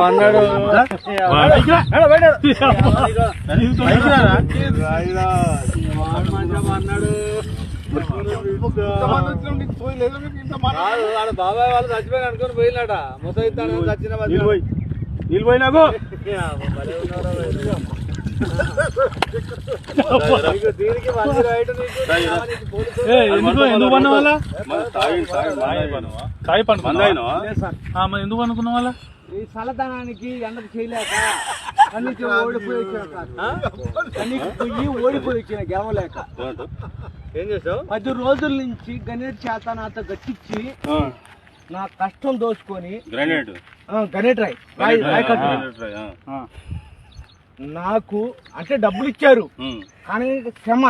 అన్నాడు బాబాయ్ వాళ్ళు చచ్చిపోయి అనుకుని పోయినాట ముసైతాను చచ్చిన నిలిపోయినాకు దీనికి మంది రైట్ ఎందుకు పన్న వాళ్ళ ఎందుకు అనుకున్న వాళ్ళ ఈ చల్లదనానికి ఎండకు చేయలేక కన్నీకి ఓడిపోయి కన్నీకి పొయ్యి ఓడిపోయి వచ్చిన గెలవలేక ఏం చేసావు 10 రోజుల నుంచి గణేట్ చేత నాతో గట్టించి నా కష్టం దోచుకొని గణేట్ రాయ్ నాకు అంటే డబ్బులు ఇచ్చారు కానీ క్షమ